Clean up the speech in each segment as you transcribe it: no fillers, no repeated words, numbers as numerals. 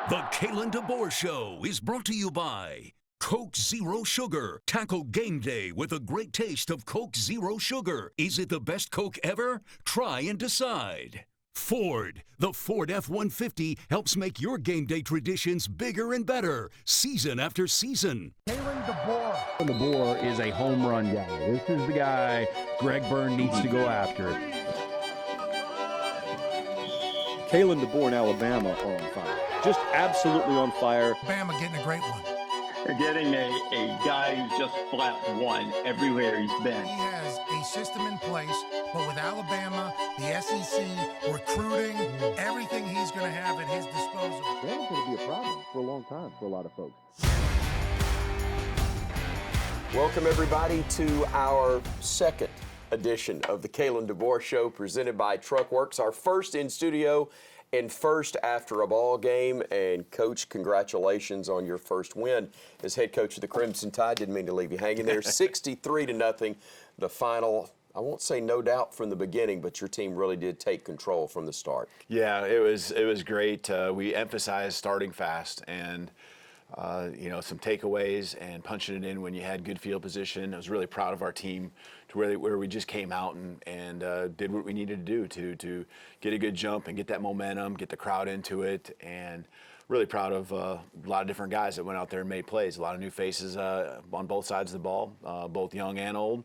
The Kalen DeBoer Show is brought to you by Coke Zero Sugar. Tackle game day with a great taste of Coke Zero Sugar. Is it the best Coke ever? Try and decide. Ford. The Ford F-150 helps make your game day traditions bigger and better, season after season. Jaylen DeBoer. DeBoer is a home run guy. This is the guy Greg Byrne needs to go after. Kalen DeBoer in Alabama are on fire. Just absolutely on fire. Bama getting a great one. They're getting a guy who's just flat won everywhere he's been. He has a system in place, but with Alabama, the SEC, recruiting, everything he's going to have at his disposal. That's going to be a problem for a long time for a lot of folks. Welcome, everybody, to our second edition of the Kalen DeBoer Show presented by Truckworks, our first in studio and first after a ball game. And, Coach, congratulations on your first win as head coach of the Crimson Tide. Didn't mean to leave you hanging there. 63-0, the final. I won't say no doubt from the beginning, but your team really did take control from the start. Yeah, it was great. We emphasized starting fast and some takeaways and punching it in when you had good field position. I was really proud of our team to where we just came out and did what we needed to do to get a good jump and get that momentum, get the crowd into it, and really proud of a lot of different guys that went out there and made plays. A lot of new faces on both sides of the ball, both young and old.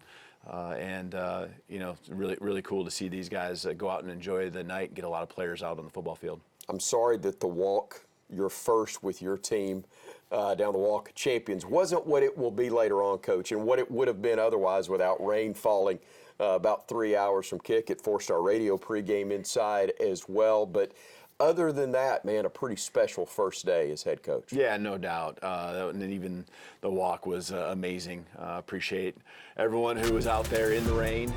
Really cool to see these guys go out and enjoy the night and get a lot of players out on the football field. I'm sorry that the walk, your first with your team down the Walk of Champions, wasn't what it will be later on, Coach, and what it would have been otherwise without rain falling about 3 hours from kick at 4-Star Radio pregame inside as well. But other than that, man, a pretty special first day as head coach. Yeah, no doubt. And even the walk was amazing. Appreciate everyone who was out there in the rain,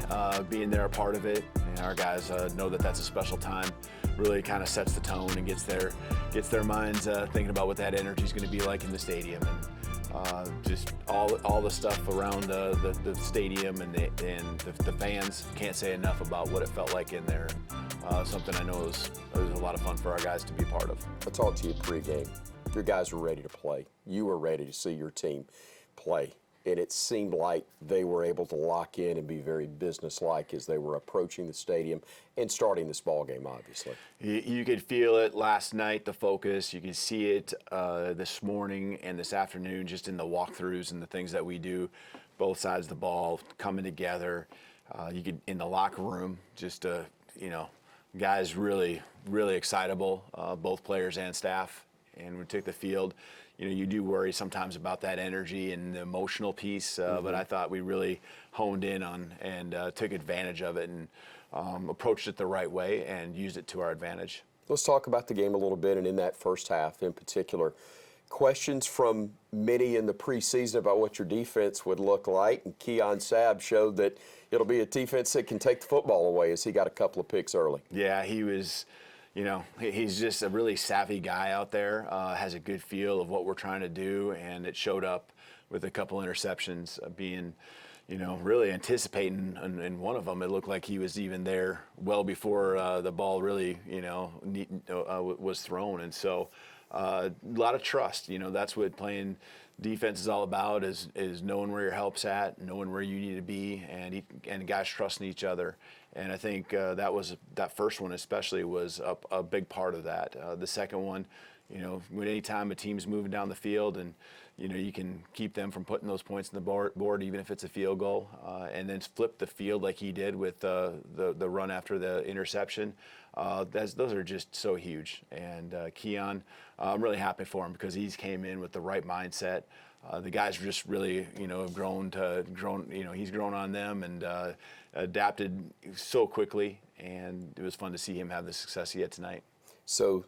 being there a part of it. And our guys know that that's a special time. Really kind of sets the tone and gets their minds thinking about what that energy is going to be like in the stadium. And just all the stuff around the stadium and the fans. Can't say enough about what it felt like in there. Something I know it was a lot of fun for our guys to be a part of. I talked to you pregame. Your guys were ready to play. You were ready to see your team play. And it seemed like they were able to lock in and be very businesslike as they were approaching the stadium and starting this ball game, obviously. You could feel it last night, the focus. You could see it this morning and this afternoon just in the walkthroughs and the things that we do, both sides of the ball coming together. You could, in the locker room, just, guys really, really excitable, both players and staff. And we took the field. You do worry sometimes about that energy and the emotional piece, but I thought we really honed in on and took advantage of it and approached it the right way and used it to our advantage. Let's talk about the game a little bit, and in that first half in particular. Questions from many in the preseason about what your defense would look like, and Keon Sabb showed that it'll be a defense that can take the football away as he got a couple of picks early. Yeah, he was. He's just a really savvy guy out there, has a good feel of what we're trying to do, and it showed up with a couple interceptions being, really anticipating. And one of them, it looked like he was even there well before the ball really, was thrown. And so a lot of trust. That's what playing defense is all about, is knowing where your help's at, knowing where you need to be, and guys trusting each other. And I think that first one especially was a big part of that. The second one, when any time a team's moving down the field and you can keep them from putting those points on the board, even if it's a field goal, and then flip the field like he did with the run after the interception. Those are just so huge. And Keon, I'm really happy for him because he's came in with the right mindset. The guys just really, have grown. He's grown on them and adapted so quickly, and it was fun to see him have the success he had tonight. So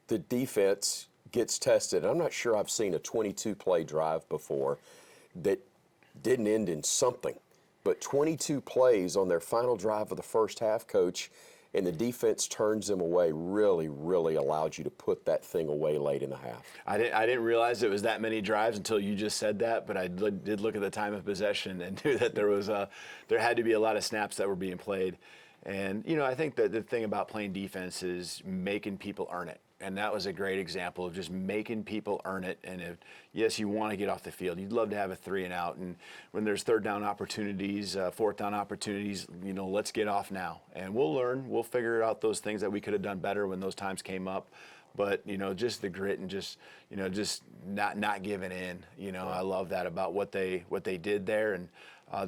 the defense gets tested. I'm not sure I've seen a 22-play drive before that didn't end in something, but 22 plays on their final drive of the first half, Coach, and the defense turns them away, really, really allowed you to put that thing away late in the half. I didn't realize it was that many drives until you just said that, but I did look at the time of possession and knew that there had to be a lot of snaps that were being played. And, I think that the thing about playing defense is making people earn it. And that was a great example of just making people earn it. And if, yes, you want to get off the field. You'd love to have a 3 and out. And when there's third down opportunities, fourth down opportunities, let's get off now. And we'll learn. We'll figure out those things that we could have done better when those times came up. But, just the grit and just not giving in. I love that about what they did there. And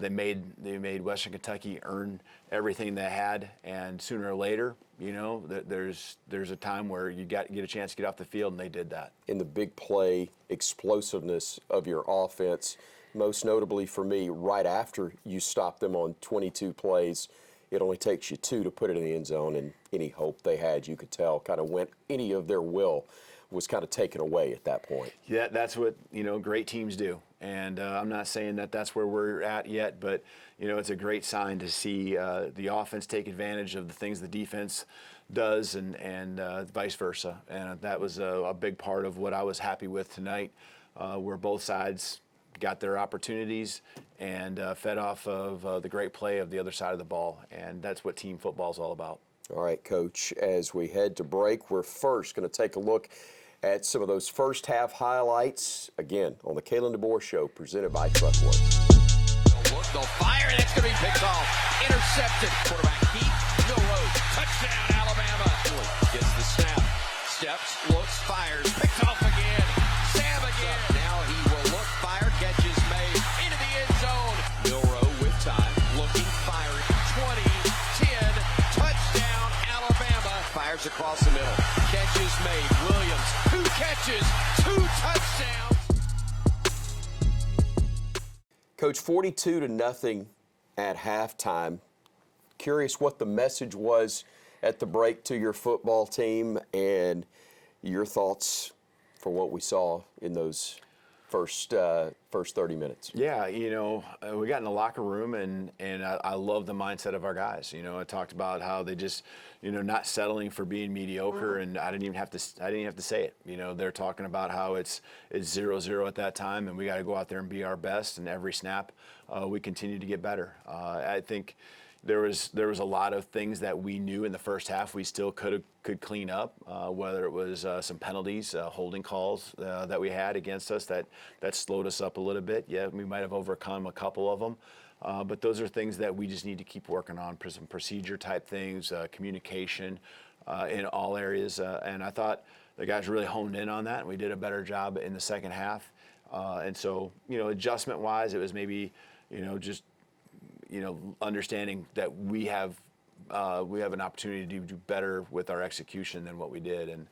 they made Western Kentucky earn everything they had. And sooner or later, there's a time where you get a chance to get off the field, and they did that. In the big play explosiveness of your offense, most notably for me, right after you stop them on 22 plays, it only takes you 2 to put it in the end zone, and any hope they had, you could tell, kind of went, any of their will was kind of taken away at that point. Yeah, that's what, great teams do. And I'm not saying that that's where we're at yet, but, it's a great sign to see the offense take advantage of the things the defense does and vice versa. And that was a big part of what I was happy with tonight, where both sides got their opportunities and fed off of the great play of the other side of the ball. And that's what team football is all about. All right, Coach, as we head to break, we're first going to take a look at some of those first half highlights, again, on the Kalen DeBoer Show, presented by Truckworks. They'll fire, and it's going to be picked off. Intercepted. Quarterback Keith Milroe. Touchdown, Alabama. Gets the snap. Steps, looks, fires. Picked off again. Sam again. Now he will look, fire, catches made. Into the end zone. Milroe with time. Looking, firing. 20, 10. Touchdown, Alabama. Fires across the middle. Catches made. Williams. 2 catches. 2 touchdowns. Coach, 42-0 at halftime. Curious what the message was at the break to your football team and your thoughts for what we saw in those first 30 minutes. Yeah, we got in the locker room, and I love the mindset of our guys. I talked about how they just, not settling for being mediocre, and I didn't even have to say it. They're talking about how it's 0-0 at that time, and we got to go out there and be our best. And every snap, we continue to get better. I think there was a lot of things that we knew in the first half we still could clean up, whether it was some penalties, holding calls that we had against us that slowed us up a little bit. Yeah, we might have overcome a couple of them, but those are things that we just need to keep working on, some procedure type things, communication in all areas, and I thought the guys really honed in on that, and we did a better job in the second half. And so, adjustment-wise, it was maybe, just understanding that we have an opportunity to do better with our execution than what we did. And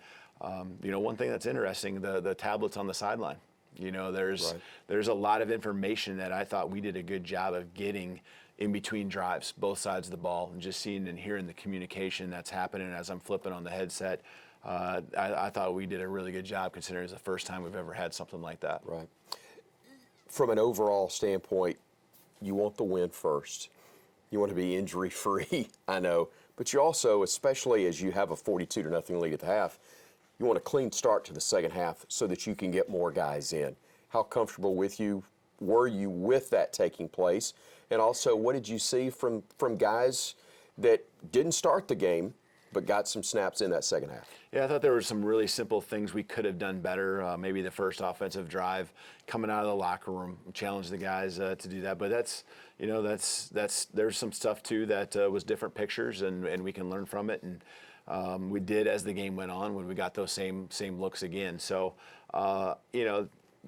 one thing that's interesting, the tablets on the sideline. There's a lot of information that I thought we did a good job of getting in between drives, both sides of the ball, and just seeing and hearing the communication that's happening as I'm flipping on the headset. I thought we did a really good job, considering it's the first time we've ever had something like that. Right. From an overall standpoint, you want the win first. You want to be injury-free, I know. But you also, especially as you have a 42-0 lead at the half, you want a clean start to the second half so that you can get more guys in. How comfortable were you with that taking place? And also, what did you see from guys that didn't start the game but got some snaps in that second half? Yeah, I thought there were some really simple things we could have done better. Maybe the first offensive drive, coming out of the locker room, challenge the guys to do that. But there's some stuff too that was different pictures, and we can learn from it. And we did as the game went on when we got those same looks again. So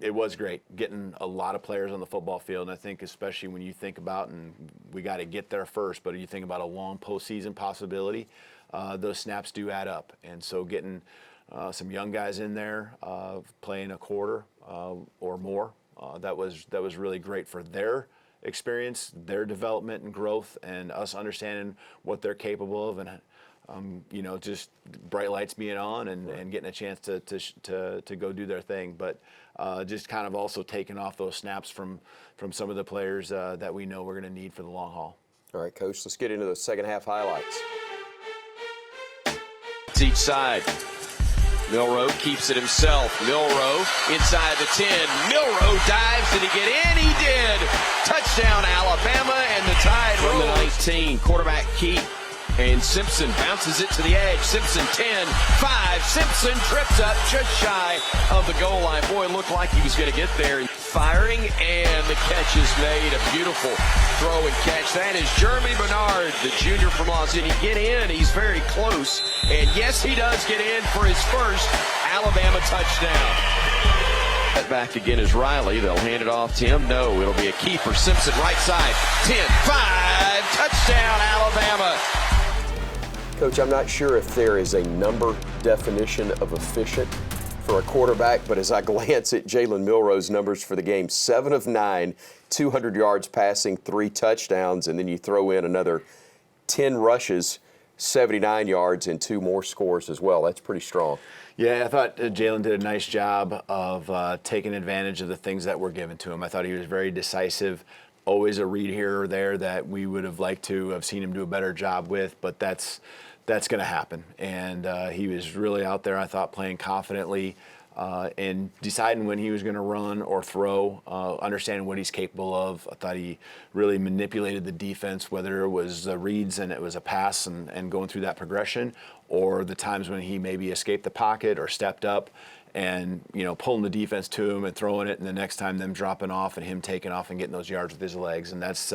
it was great getting a lot of players on the football field. And I think especially when you think about, and we got to get there first, but you think about a long postseason possibility, those snaps do add up. And so getting some young guys in there playing a quarter or more, that was really great for their experience, their development and growth, and us understanding what they're capable of, and just bright lights being on and getting a chance to go do their thing. But just kind of also taking off those snaps from some of the players that we know we're going to need for the long haul. All right, Coach, let's get into those second half highlights. Each side. Milroe keeps it himself. Milroe inside the 10. Milroe dives. Did he get in? He did. Touchdown, Alabama, and the Tide from the 19. Quarterback Keith And Simpson bounces it to the edge. Simpson 10, 5. Simpson trips up just shy of the goal line. Boy, it looked like he was going to get there. Firing, and the catch is made. A beautiful throw and catch. That is Jeremy Bernard, the junior from Los Angeles. Get in. He's very close. And yes, he does get in for his first Alabama touchdown. Back again is Riley. They'll hand it off to him. No, it'll be a keeper. Simpson right side. 10, 5. Touchdown, Alabama. Coach, I'm not sure if there is a number definition of efficient for a quarterback, but as I glance at Jaylen Milroe's numbers for the game, 7 of 9, 200 yards passing, 3 touchdowns, and then you throw in another 10 rushes, 79 yards, and 2 more scores as well. That's pretty strong. Yeah, I thought Jaylen did a nice job of taking advantage of the things that were given to him. I thought he was very decisive. Always a read here or there that we would have liked to have seen him do a better job with, but that's going to happen. And he was really out there, I thought, playing confidently and deciding when he was going to run or throw, understanding what he's capable of. I thought he really manipulated the defense, whether it was reads and it was a pass and going through that progression, or the times when he maybe escaped the pocket or stepped up and, pulling the defense to him and throwing it, and the next time them dropping off and him taking off and getting those yards with his legs. And that's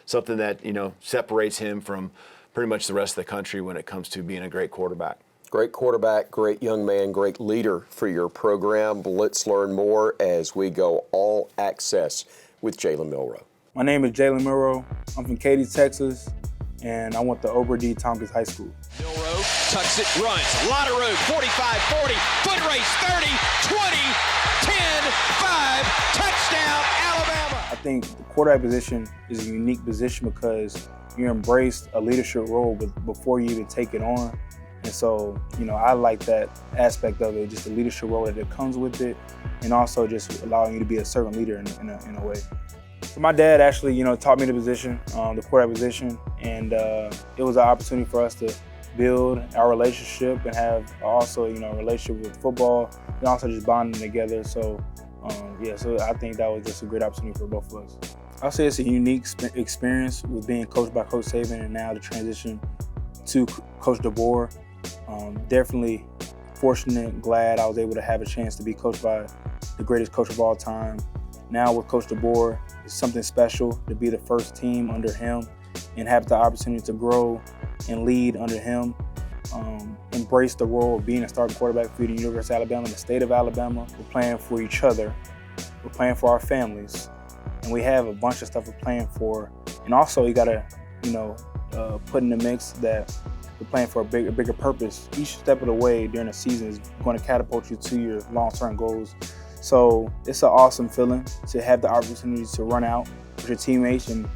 something that, separates him from pretty much the rest of the country when it comes to being a great quarterback. Great quarterback, great young man, great leader for your program. Let's learn more as we go all access with Jaylen Milroe. My name is Jaylen Milroe. I'm from Katy, Texas, and I went to Ober D. Tompkins High School. Milroe tucks it, runs, a lot of room, 45, 40, foot race, 30, 20, 10, 5, touchdown, Alabama. I think the quarterback position is a unique position because you embrace a leadership role before you even take it on. And so, I like that aspect of it, just the leadership role that comes with it, and also just allowing you to be a servant leader in a way. So my dad actually, taught me the position, the quarterback position, and it was an opportunity for us to build our relationship and have also, a relationship with football, and also just bonding together. So, so I think that was just a great opportunity for both of us. I'll say it's a unique experience with being coached by Coach Saban and now the transition to Coach DeBoer. Definitely fortunate, glad I was able to have a chance to be coached by the greatest coach of all time. Now with Coach DeBoer, it's something special to be the first team under him and have the opportunity to grow and lead under him. Embrace the role of being a starting quarterback for the University of Alabama, the state of Alabama. We're playing for each other. We're playing for our families. And we have a bunch of stuff we're playing for. And also you gotta, put in the mix that we're playing for a bigger purpose. Each step of the way during the season is going to catapult you to your long-term goals. So it's an awesome feeling to have the opportunity to run out with your teammates and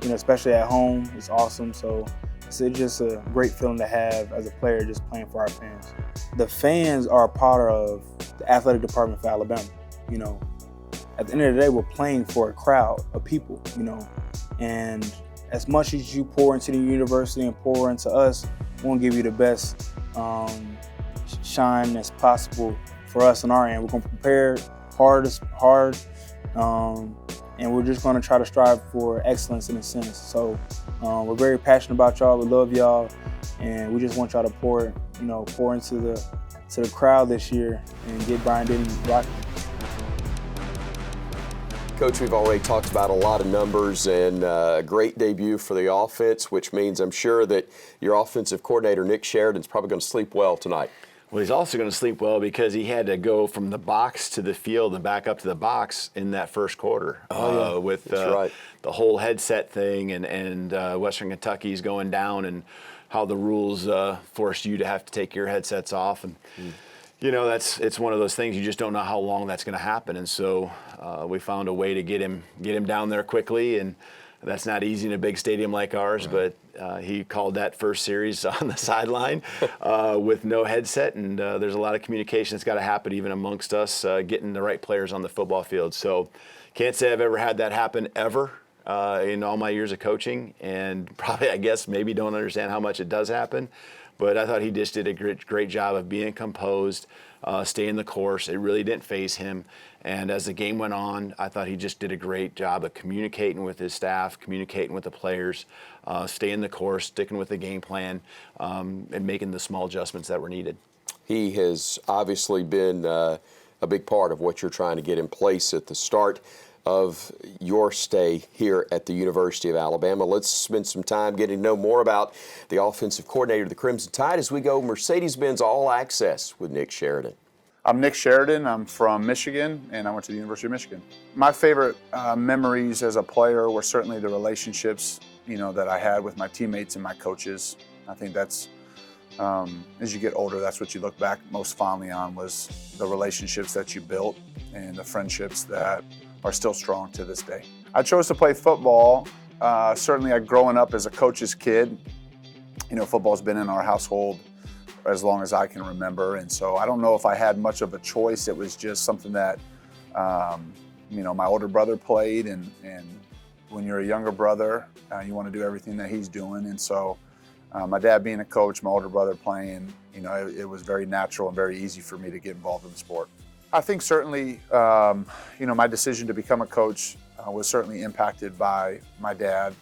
especially at home. It's awesome. So it's just a great feeling to have as a player, just playing for our fans. The fans are a part of the athletic department for Alabama. At the end of the day, we're playing for a crowd of people, and as much as you pour into the university and pour into us, we want to give you the best shine as possible for us on our end. We're going to prepare hard, and we're just going to try to strive for excellence in a sense. So we're very passionate about y'all. We love y'all, and we just want y'all to pour into the crowd this year and get Brian Denny rocking. Coach, we've already talked about a lot of numbers and a great debut for the offense, which means I'm sure that your offensive coordinator, Nick Sheridan's probably going to sleep well tonight. Well, he's also going to sleep well because he had to go from the box to the field and back up to the box in that first quarter with the whole headset thing and Western Kentucky's going down and how the rules forced you to have to take your headsets off. And it's one of those things, you just don't know how long that's going to happen. And so we found a way to get him down there quickly, and that's not easy in a big stadium like ours, but he called that first series on the sideline with no headset, and there's a lot of communication that's got to happen even amongst us getting the right players on the football field. So can't say I've ever had that happen ever in all my years of coaching, and probably, I guess, maybe don't understand how much it does happen. But I thought he just did a great job of being composed, staying the course. It really didn't faze him. And as the game went on, I thought he just did a great job of communicating with his staff, communicating with the players, staying the course, sticking with the game plan, and making the small adjustments that were needed. He has obviously been a big part of what you're trying to get in place at the start of your stay here at the University of Alabama. Let's spend some time getting to know more about the offensive coordinator of the Crimson Tide as we go Mercedes-Benz All Access with Nick Sheridan. I'm Nick Sheridan. I'm from Michigan, and I went to the University of Michigan. My favorite memories as a player were certainly the relationships, that I had with my teammates and my coaches. I think that's, as you get older, that's what you look back most fondly on, was the relationships that you built and the friendships that are still strong to this day. I chose to play football. Certainly, growing up as a coach's kid, football's been in our household as long as I can remember, and so I don't know if I had much of a choice. It was just something that, my older brother played, and when you're a younger brother, you want to do everything that he's doing, and so my dad being a coach, my older brother playing, it was very natural and very easy for me to get involved in the sport. I think certainly, my decision to become a coach was certainly impacted by my dad,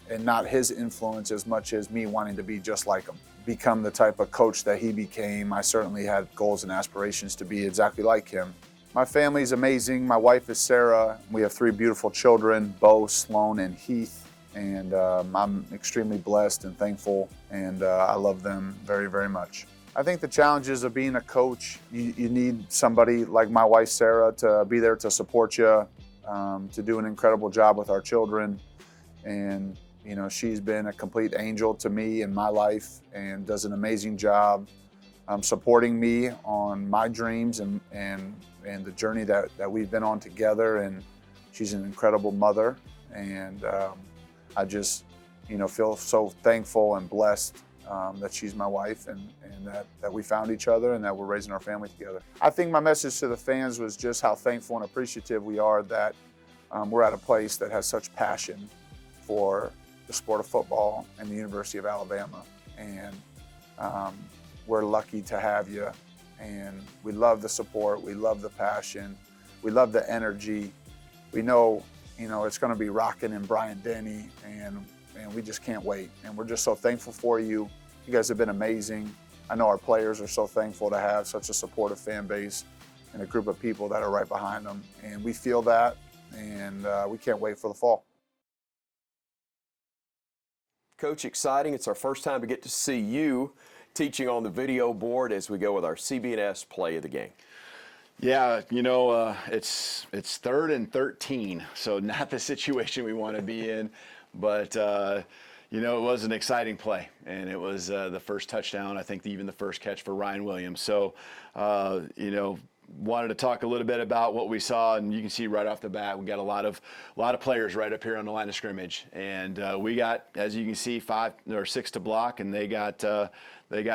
and not his influence as much as me wanting to be just like him. Become the type of coach that he became. I certainly had goals and aspirations to be exactly like him. My family's amazing. My wife is Sarah. We have 3 beautiful children, Bo, Sloan, and Heath. And I'm extremely blessed and thankful, and I love them very, very much. I think the challenges of being a coach, you need somebody like my wife, Sarah, to be there to support you, to do an incredible job with our children. And, she's been a complete angel to me in my life and does an amazing job supporting me on my dreams and the journey that we've been on together. And she's an incredible mother. And I just, feel so thankful and blessed that she's my wife and that we found each other and that we're raising our family together. I think my message to the fans was just how thankful and appreciative we are that we're at a place that has such passion for the sport of football and the University of Alabama. And we're lucky to have you. And we love the support, we love the passion, we love the energy. We know, it's going to be rocking in Bryant-Denny, and we just can't wait. And we're just so thankful for you. You guys have been amazing. I know our players are so thankful to have such a supportive fan base and a group of people that are right behind them. And we feel that, and we can't wait for the fall. Coach, exciting. It's our first time to get to see you teaching on the video board as we go with our CBNS play of the game. Yeah, it's 3rd and 13, so not the situation we want to be in, but it was an exciting play, and it was the first touchdown, I think even the first catch for Ryan Williams. So, wanted to talk a little bit about what we saw, and you can see right off the bat we got a lot of players right up here on the line of scrimmage, and we got, as you can see, 5 or 6 to block, and they got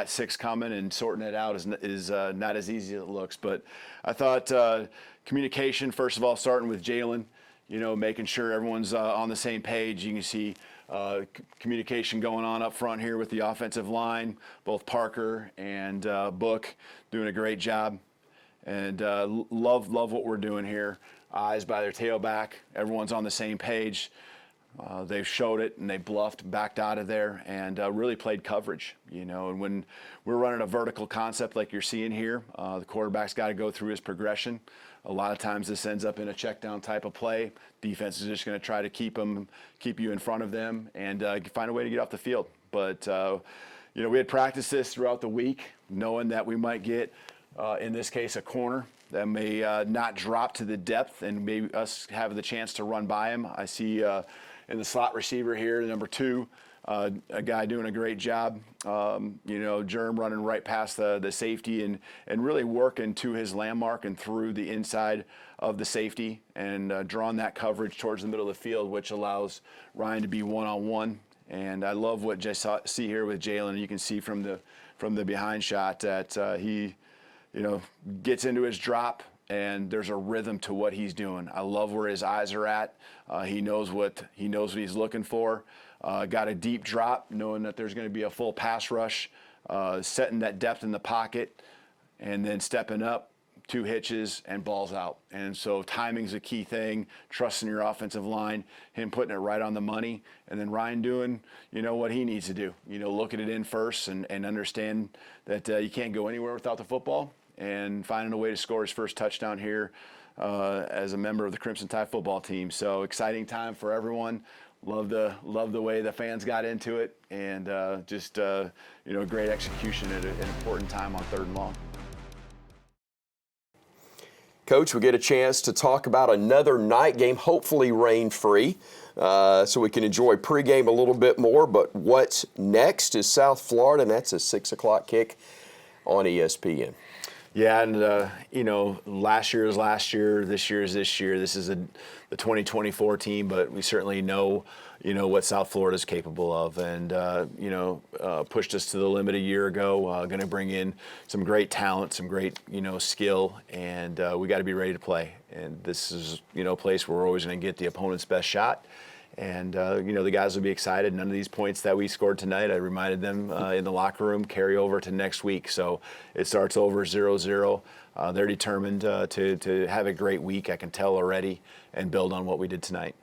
6 coming, and sorting it out is not as easy as it looks. But I thought communication, first of all, starting with Jaylen, making sure everyone's on the same page. You can see communication going on up front here with the offensive line, both Parker and Book doing a great job. And love what we're doing here. Eyes by their tailback. Everyone's on the same page. They've showed it, and they bluffed, backed out of there, and really played coverage. And when we're running a vertical concept like you're seeing here, the quarterback's got to go through his progression. A lot of times this ends up in a check down type of play. Defense is just going to try to keep you in front of them and find a way to get off the field. But we had practiced this throughout the week, knowing that we might get, in this case, a corner that may not drop to the depth and maybe us have the chance to run by him. I see in the slot receiver here, number 2, a guy doing a great job. Germ running right past the safety and really working to his landmark and through the inside of the safety and drawing that coverage towards the middle of the field, which allows Ryan to be one-on-one. And I love what I see here with Jaylen. You can see from the behind shot that he gets into his drop, and there's a rhythm to what he's doing. I love where his eyes are at. He knows what he's looking for. Got a deep drop, knowing that there's going to be a full pass rush setting that depth in the pocket, and then stepping up, 2 hitches, and balls out. And so timing's a key thing, trusting your offensive line, him putting it right on the money, and then Ryan doing, what he needs to do. Looking it in first and understand that you can't go anywhere without the football, and finding a way to score his first touchdown here as a member of the Crimson Tide football team. So exciting time for everyone. Love the way the fans got into it, and great execution at an important time on 3rd and long. Coach, we get a chance to talk about another night game, hopefully rain-free, so we can enjoy pregame a little bit more. But what's next is South Florida, and that's a 6 o'clock kick on ESPN. Yeah, and last year is last year, this year is this year. This is the 2024 team, but we certainly know, what South Florida is capable of, and pushed us to the limit a year ago. Going to bring in some great talent, some great skill, and we got to be ready to play. And this is a place where we're always going to get the opponent's best shot. And, the guys will be excited. None of these points that we scored tonight, I reminded them in the locker room, carry over to next week. So it starts over 0-0. They're determined to have a great week, I can tell already, and build on what we did tonight.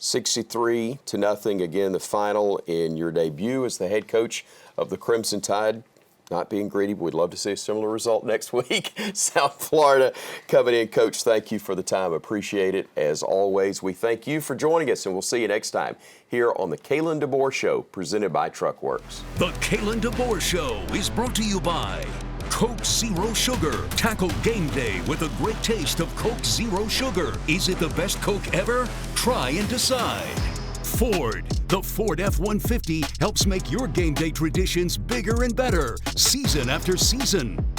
63-0, again, the final in your debut as the head coach of the Crimson Tide. Not being greedy, but we'd love to see a similar result next week. South Florida coming in. Coach, thank you for the time. Appreciate it. As always, we thank you for joining us, and we'll see you next time here on the Kalen DeBoer Show, presented by Truckworks. The Kalen DeBoer Show is brought to you by Coke Zero Sugar. Tackle game day with a great taste of Coke Zero Sugar. Is it the best Coke ever? Try and decide. Ford. The Ford F-150 helps make your game day traditions bigger and better, season after season.